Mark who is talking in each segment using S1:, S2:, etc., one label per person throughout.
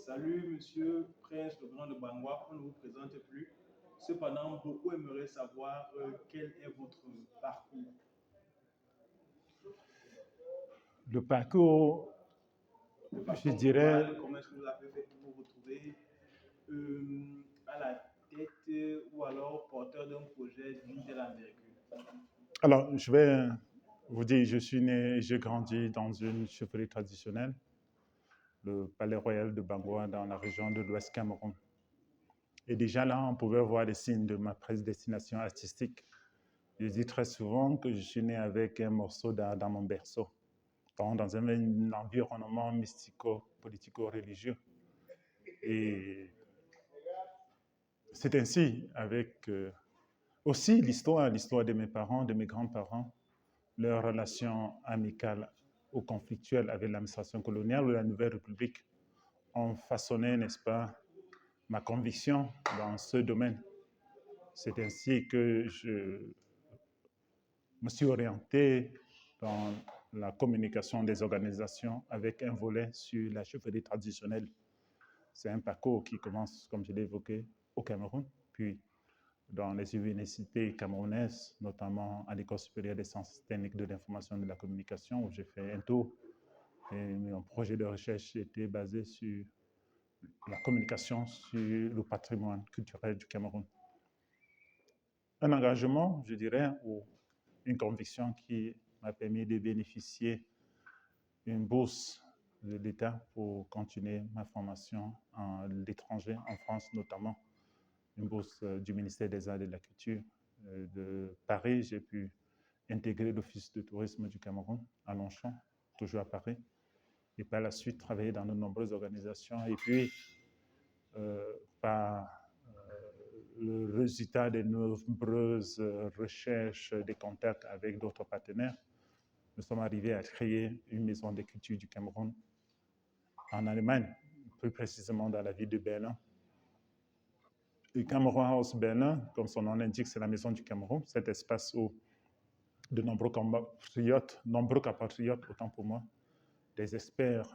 S1: Salut, monsieur Prince le Grand de Bangwa, on ne vous présente plus. Cependant, beaucoup aimeraient savoir quel est votre parcours.
S2: Le parcours,
S1: Le
S2: je
S1: parcours
S2: dirais,
S1: global, comment est-ce que vous avez fait pour vous retrouver à la tête ou alors porteur d'un projet d'une telle envergure?
S2: alors je vais vous dire, je suis né et j'ai grandi dans une chefferie traditionnelle, le Palais Royal de Bangwa dans la région de l'Ouest Cameroun. Et déjà là, on pouvait voir les signes de ma prédestination artistique. Je dis très souvent que je suis né avec un morceau d'art dans mon berceau, dans un environnement mystico-politico-religieux. Et c'est ainsi, avec aussi l'histoire de mes parents, de mes grands-parents, leur relation amicale ou conflictuelle avec l'administration coloniale ou la Nouvelle République ont façonné, n'est-ce pas, ma conviction dans ce domaine. C'est ainsi que je me suis orienté dans la communication des organisations avec un volet sur la chefferie traditionnelle. C'est un parcours qui commence, comme je l'ai évoqué, au Cameroun, puis dans les universités camerounaises, notamment à l'École supérieure des sciences techniques de l'information et de la communication, où j'ai fait un tour. Et mon projet de recherche était basé sur la communication sur le patrimoine culturel du Cameroun. Un engagement, je dirais, ou une conviction qui m'a permis de bénéficier d'une bourse de l'État pour continuer ma formation à l'étranger, en France notamment, une bourse du ministère des Arts et de la Culture de Paris. J'ai pu intégrer l'Office de tourisme du Cameroun à Longchamp, toujours à Paris, et par la suite travailler dans de nombreuses organisations. Et puis, par le résultat des nombreuses recherches, des contacts avec d'autres partenaires, nous sommes arrivés à créer une maison de culture du Cameroun en Allemagne, plus précisément dans la ville de Berlin. Le Cameroun House Berlin, comme son nom l'indique, c'est la maison du Cameroun, cet espace où de nombreux compatriotes, autant pour moi, des experts,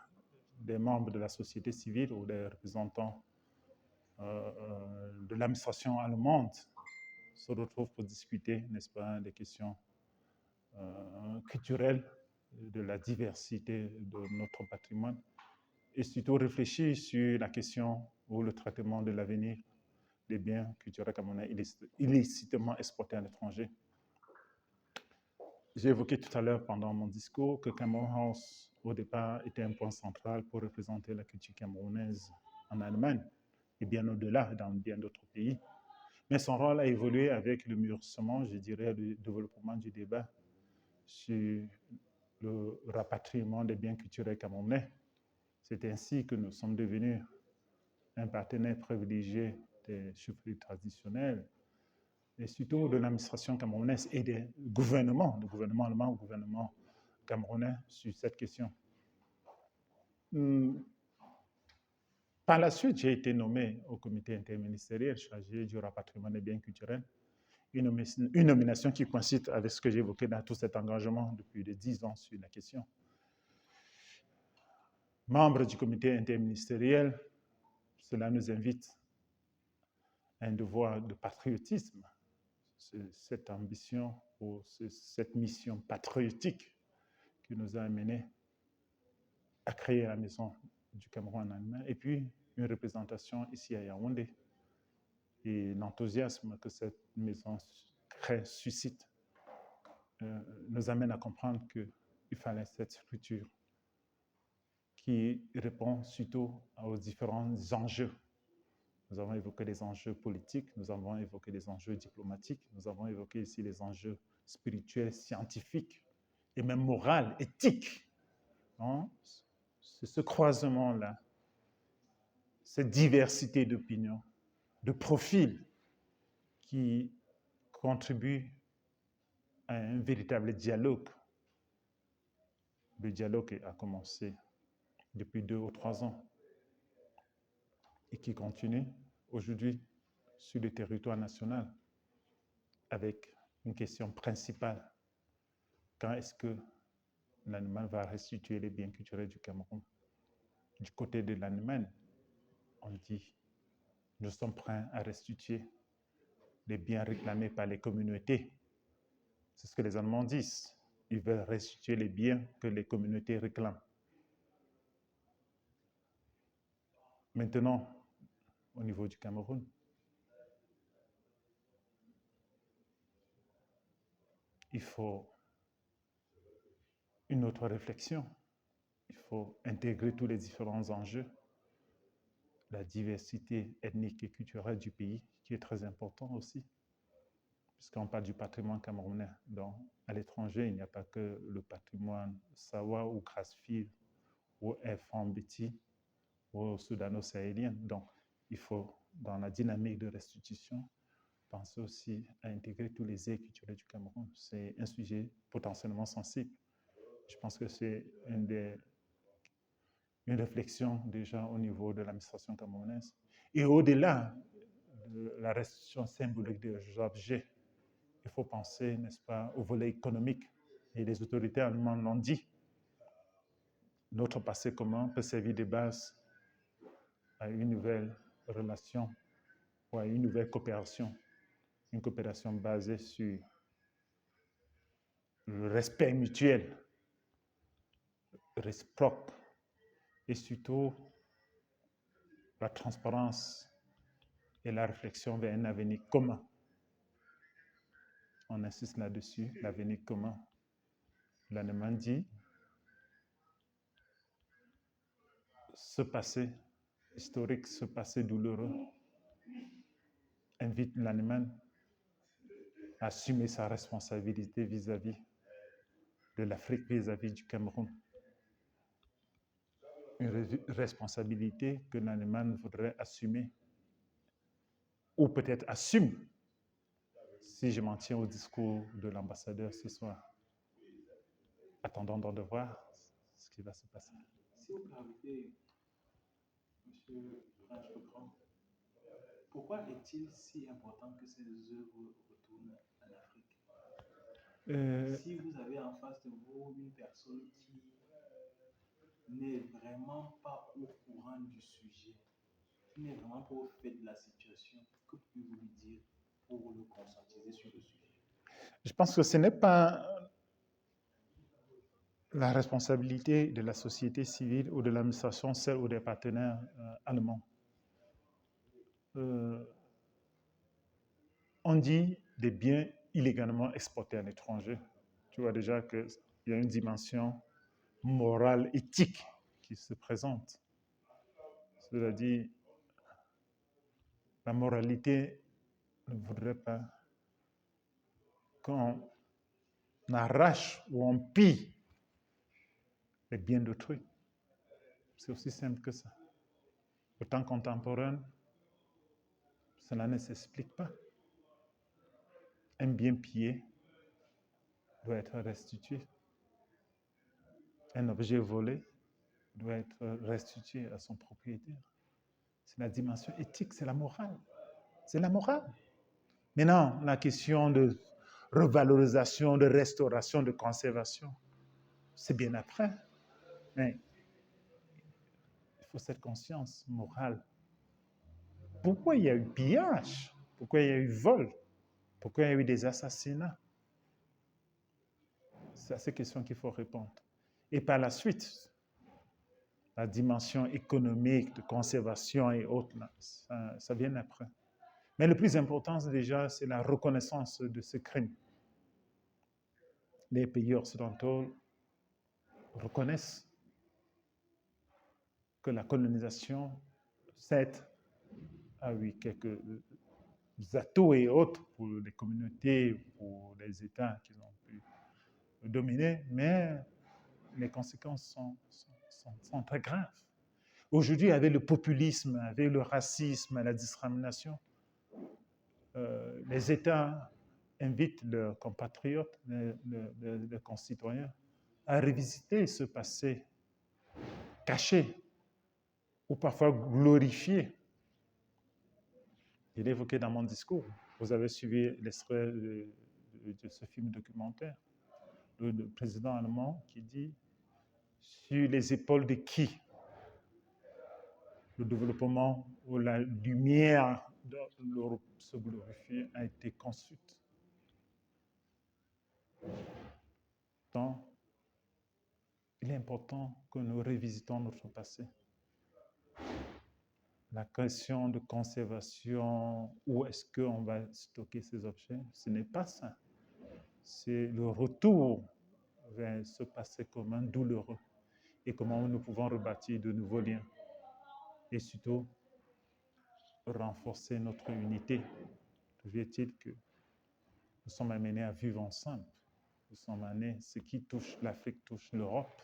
S2: des membres de la société civile ou des représentants de l'administration allemande se retrouvent pour discuter, n'est-ce pas, des questions culturelles, de la diversité de notre patrimoine, et surtout réfléchir sur la question ou le traitement de l'avenir des biens culturels camerounais illicitement exportés à l'étranger. J'ai évoqué tout à l'heure pendant mon discours que Cameroun House, au départ, était un point central pour représenter la culture camerounaise en Allemagne et bien au-delà dans bien d'autres pays. Mais son rôle a évolué avec le mûrissement, je dirais, le développement du débat sur le rapatriement des biens culturels camerounais. C'est ainsi que nous sommes devenus un partenaire privilégié des chefferies traditionnelles et surtout de l'administration camerounaise et des gouvernements, le gouvernement allemand, le gouvernement camerounais sur cette question. Par la suite, j'ai été nommé au comité interministériel chargé du rapatriement des biens culturels, une nomination qui coïncide avec ce que j'ai évoqué dans tout cet engagement depuis 10 ans sur la question. Membre du comité interministériel, cela nous invite à un devoir de patriotisme. C'est cette ambition ou cette mission patriotique qui nous a amenés à créer la maison du Cameroun en Allemagne et puis une représentation ici à Yaoundé. Et l'enthousiasme que cette maison suscite nous amène à comprendre qu'il fallait cette structure qui répond surtout aux différents enjeux. Nous avons évoqué les enjeux politiques, nous avons évoqué les enjeux diplomatiques, nous avons évoqué ici les enjeux spirituels, scientifiques et même moraux, éthiques. Hein? C'est ce croisement-là, cette diversité d'opinions, de profils qui contribue à un véritable dialogue. Le dialogue a commencé depuis 2 ou 3 ans et qui continue aujourd'hui sur le territoire national avec une question principale. Quand est-ce que l'Allemagne va restituer les biens culturels du Cameroun? Du côté de l'Allemagne, on dit nous sommes prêts à restituer les biens réclamés par les communautés. C'est ce que les Allemands disent. Ils veulent restituer les biens que les communautés réclament. Maintenant, au niveau du Cameroun, il faut une autre réflexion. Il faut intégrer tous les différents enjeux, la diversité ethnique et culturelle du pays, qui est très important aussi, puisqu'on parle du patrimoine camerounais. Donc, à l'étranger, il n'y a pas que le patrimoine Sawa ou Grasfield ou Fambiti ou soudano-sahélien. Donc, il faut, dans la dynamique de restitution, penser aussi à intégrer tous les aires culturelles du Cameroun. C'est un sujet potentiellement sensible. Je pense que c'est une réflexion déjà au niveau de l'administration camerounaise. Et au-delà de la restitution symbolique des objets, il faut penser, n'est-ce pas, au volet économique. Et les autorités allemandes l'ont dit. Notre passé commun peut servir de base à une nouvelle relation ou à une nouvelle coopération. Une coopération basée sur le respect mutuel, réciproque, et surtout la transparence et la réflexion vers un avenir commun. On insiste là-dessus, l'avenir commun. L'Allemagne dit, ce passé historique, ce passé douloureux, invite l'Allemagne à assumer sa responsabilité vis-à-vis de l'Afrique, vis-à-vis du Cameroun. Une responsabilité que l'Allemagne voudrait assumer, ou peut-être assume, si je m'en tiens au discours de l'ambassadeur ce soir. Attendons donc de voir ce qui va se passer.
S1: Si vous permettez, M. Franche Legrand, pourquoi est-il si important que ces œuvres retournent en Afrique? Si vous avez en face de vous une personne qui n'est vraiment pas au courant du sujet, qui n'est vraiment pas au fait de la situation, que pouvez-vous lui dire pour le conscientiser sur le sujet?
S2: Je pense que ce n'est pas la responsabilité de la société civile ou de l'administration seule ou des partenaires allemands. On dit des biens illégalement exportés à l'étranger. Tu vois déjà qu'il y a une dimension morale, éthique qui se présente. C'est-à-dire, la moralité ne voudrait pas qu'on arrache ou on pille les biens d'autrui. C'est aussi simple que ça. Au temps contemporain, cela ne s'explique pas. Un bien pillé doit être restitué. Un objet volé doit être restitué à son propriétaire. C'est la dimension éthique, c'est la morale. C'est la morale. Maintenant, la question de revalorisation, de restauration, de conservation, c'est bien après. Mais il faut cette conscience morale. Pourquoi il y a eu pillage? Pourquoi il y a eu vol? Pourquoi il y a eu des assassinats? C'est à ces questions qu'il faut répondre. Et par la suite, la dimension économique, de conservation et autres, ça vient après. Mais le plus important, déjà, c'est la reconnaissance de ce crime. Les pays occidentaux reconnaissent que la colonisation, certes, a eu quelques atouts et autres pour les communautés, pour les États qui ont pu dominer, mais les conséquences sont très graves. Aujourd'hui, avec le populisme, avec le racisme, la discrimination, les États invitent leurs compatriotes, leurs concitoyens, à revisiter ce passé caché ou parfois glorifié. Je l'ai évoqué dans mon discours. Vous avez suivi l'extrait de ce film documentaire. Le président allemand qui dit « Sur les épaules de qui le développement ou la lumière de l'Europe se glorifie a été construite. Donc, il est important que nous révisitons notre passé. La question de conservation, où est-ce qu'on va stocker ces objets, ce n'est pas ça. C'est le retour vers ce passé commun douloureux et comment nous pouvons rebâtir de nouveaux liens et surtout renforcer notre unité. Toujours est-il que nous sommes amenés à vivre ensemble. Nous sommes amenés, ce qui touche l'Afrique touche l'Europe.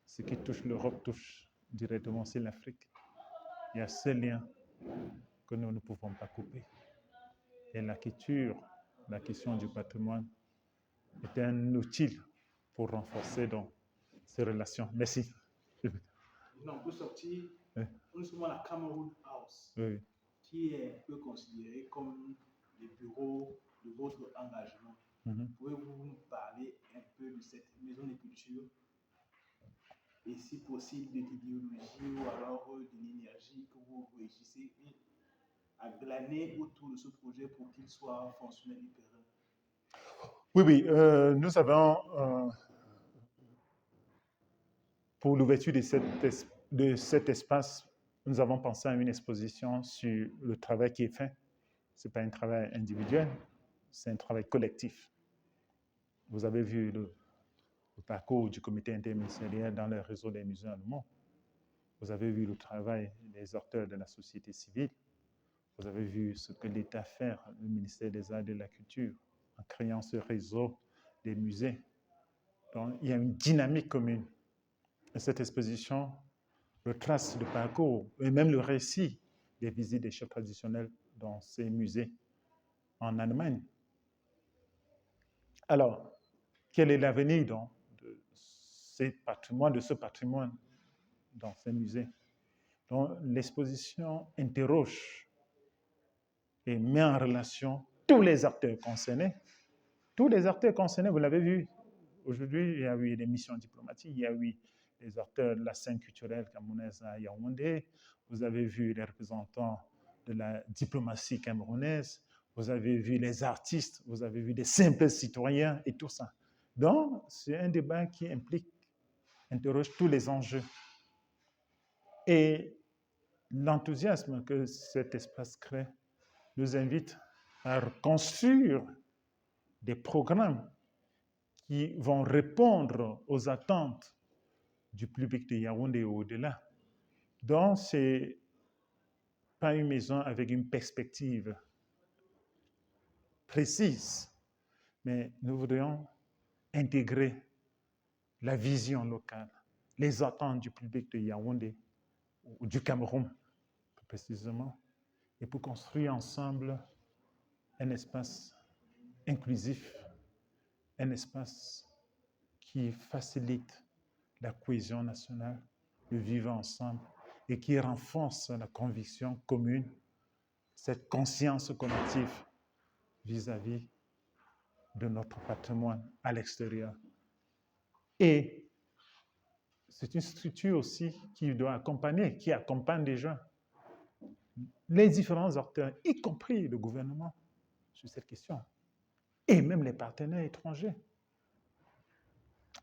S2: Ce qui touche l'Europe touche directement aussi l'Afrique. Il y a ce lien que nous ne pouvons pas couper. Et la culture, la question du patrimoine est un outil pour renforcer donc ces relations. Merci.
S1: On peut sortir, nous sommes à la Cameroon House,
S2: Oui.
S1: qui est un peu considéré comme le bureau de votre engagement. Pouvez-vous nous parler un peu de cette maison de culture et si possible de l'idéologie ou alors de l'énergie que vous réussissez à glaner autour de ce projet pour qu'il soit fonctionnel et pérenne?
S2: Oui, nous avons, pour l'ouverture de cet espace, nous avons pensé à une exposition sur le travail qui est fait. Ce n'est pas un travail individuel, c'est un travail collectif. Vous avez vu le parcours du comité interministériel dans le réseau des musées allemands. Vous avez vu le travail des acteurs de la société civile. Vous avez vu ce que l'État fait, le ministère des Arts et de la Culture, en créant ce réseau des musées. Donc, il y a une dynamique commune. Et cette exposition retrace le parcours et même le récit des visites des chefs traditionnels dans ces musées en Allemagne. Alors, quel est l'avenir de ce patrimoine dans ces musées? Donc, l'exposition interroge et met en relation tous les acteurs concernés. Tous les acteurs concernés, vous l'avez vu, aujourd'hui, il y a eu des missions diplomatiques, il y a eu les acteurs de la scène culturelle camerounaise à Yaoundé, vous avez vu les représentants de la diplomatie camerounaise, vous avez vu les artistes, vous avez vu des simples citoyens et tout ça. Donc, c'est un débat qui interroge tous les enjeux. Et l'enthousiasme que cet espace crée nous invite à reconstruire des programmes qui vont répondre aux attentes du public de Yaoundé et au-delà. Donc, ce n'est pas une maison avec une perspective précise, mais nous voudrions intégrer la vision locale, les attentes du public de Yaoundé ou du Cameroun, plus précisément, et pour construire ensemble un espace inclusif, un espace qui facilite la cohésion nationale, le vivre ensemble et qui renforce la conviction commune, cette conscience collective vis-à-vis de notre patrimoine à l'extérieur. Et c'est une structure aussi qui doit accompagner, qui accompagne les gens, les différents acteurs, y compris le gouvernement, sur cette question, et même les partenaires étrangers.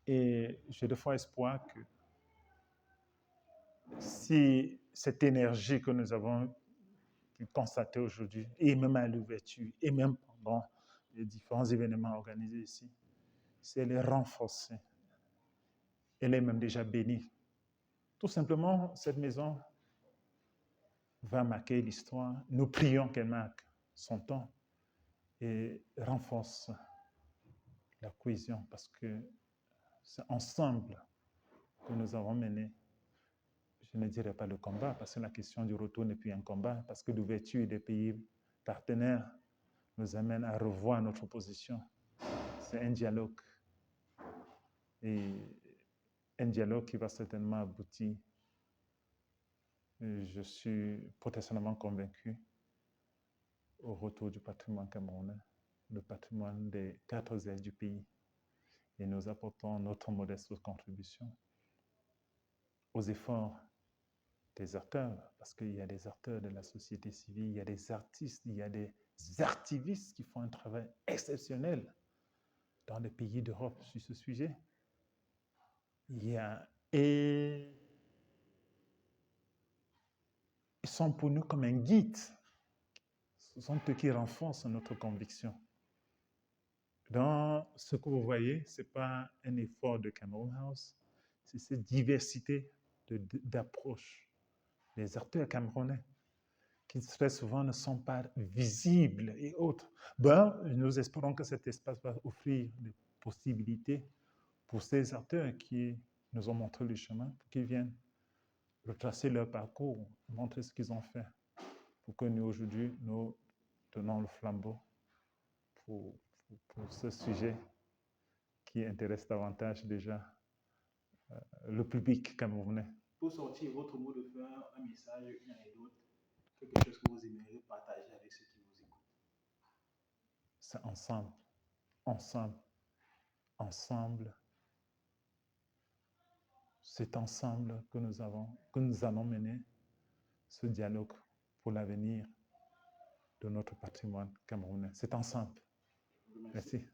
S2: Et j'ai de foi espoir que si cette énergie que nous avons constatée aujourd'hui, et même à l'ouverture, et même pendant les différents événements organisés ici, si elle est renforcée, elle est même déjà bénie. Tout simplement, cette maison va marquer l'histoire. Nous prions qu'elle marque son temps et renforce la cohésion, parce que c'est ensemble que nous avons mené, je ne dirais pas le combat, parce que la question du retour n'est plus un combat, parce que l'ouverture des pays partenaires nous amène à revoir notre position. C'est un dialogue. Et un dialogue qui va certainement aboutir. Je suis potentiellement convaincu au retour du patrimoine camerounais, le patrimoine des 4 ailes du pays. Et nous apportons notre modeste contribution aux efforts des acteurs, parce qu'il y a des acteurs de la société civile, il y a des artistes, il y a des activistes qui font un travail exceptionnel dans les pays d'Europe sur ce sujet. Et ils sont pour nous comme un guide. Ce sont eux qui renforcent notre conviction. Dans ce que vous voyez, ce n'est pas un effort de Cameroun House, c'est cette diversité d'approches. Les acteurs camerounais, qui très souvent ne sont pas visibles et autres. Nous espérons que cet espace va offrir des possibilités pour ces acteurs qui nous ont montré le chemin, pour qu'ils viennent retracer leur parcours, montrer ce qu'ils ont fait, pour que nous, aujourd'hui, nous tenons le flambeau pour ce sujet qui intéresse davantage déjà le public camerounais.
S1: Pour sortir votre mot de fin, un message, une anecdote, quelque chose que vous aimeriez partager avec ceux qui vous écoutent.
S2: C'est ensemble. C'est ensemble que nous allons mener ce dialogue pour l'avenir de notre patrimoine camerounais. C'est ensemble. Merci.